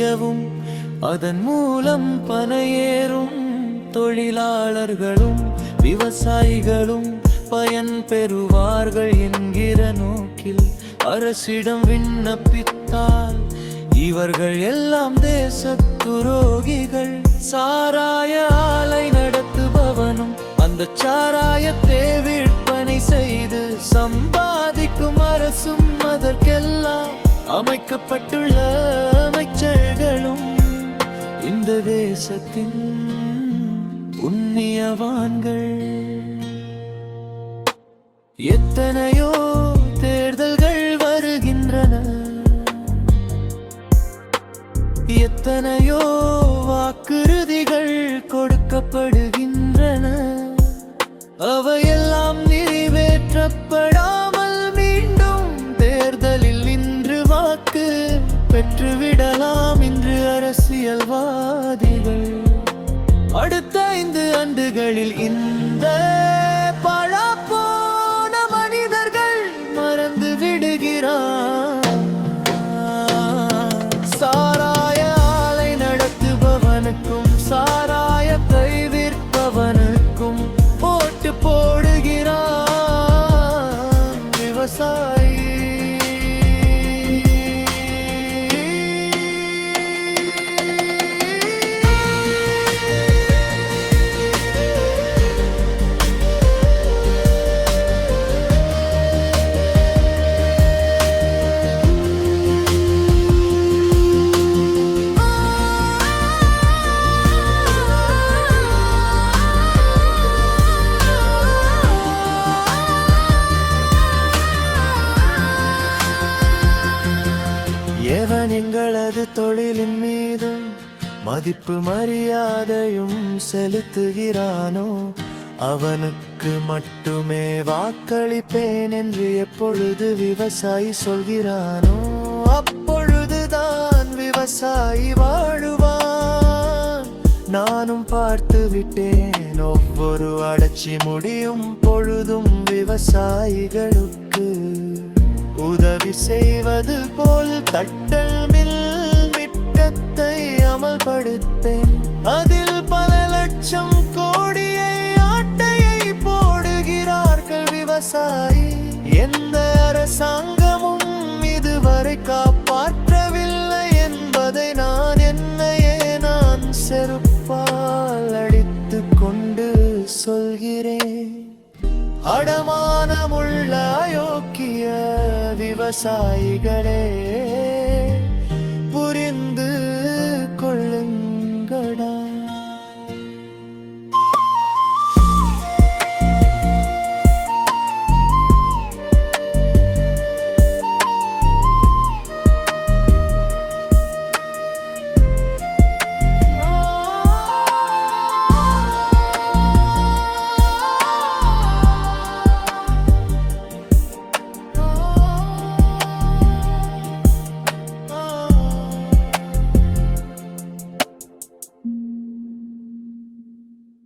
செய்யவும் அதன் மூலம் பனையேறும் தொழிலாளர்களும் விவசாயிகளும் பயன் பெறுவார்கள் என்கிற நோக்கில் அரசிடம் விண்ணப்பித்தால் இவர்கள் எல்லாம் தேச துரோகிகள். சாராய ஆலை நடத்துபவனும் அந்த சாராயத்தை விற்பனை செய்து சம்பாதிக்கும் அரசும் அதற்கெல்லாம் அமைக்கப்பட்டுள்ள அமைச்சர்களும் இந்த தேசத்தின் புண்ணியவான்கள். எத்தனையோ தேர்தல்கள் வருகின்றன, எத்தனையோ வாக்குறுதிகள் கொடுக்கப்படுகின்றன. அவையெல்லாம் நிறைவேற்றப்படாமல் மீண்டும் தேர்தலில் நின்று வாக்கு பெற்றுவிடலாம் இன்று அரசியல்வாதிகள். அடுத்த 5 ஆண்டுகளில் இந்த பழப்போன மனிதர்கள் மறந்து விடுகிறார். சாராய ஆலை நடத்துபவனுக்கும் சாராயத்தை விற்பவனுக்கும் போட்டு போடுகிறார் விவசாயி. எவன் எங்களது தொழிலின் மீதும் மதிப்பு மரியாதையும் செலுத்துகிறானோ அவனுக்கு மட்டுமே வாக்களிப்பேன் என்று எப்பொழுது விவசாயி சொல்கிறானோ அப்பொழுதுதான் விவசாயி வாழுவான். நானும் பார்த்து விட்டேன் ஒவ்வொரு அடச்சி முடியும் பொழுதும் விவசாயிகளுக்கு உதவி செய்வது போல் தட்டல் மில் திட்டத்தை அமல்படுத்தேன். அதில் பல லட்சம் கோடியை ஆட்டையை போடுகிறார்கள் விவசாயி. எந்த அரசாங்கமும் இதுவரை காப்பாற்றவில்லை என்பதை நான் செருப்பால் அடித்து கொண்டு சொல்கிறேன். அடமானமுள்ள அயோக்கிய விவசாயிகளே,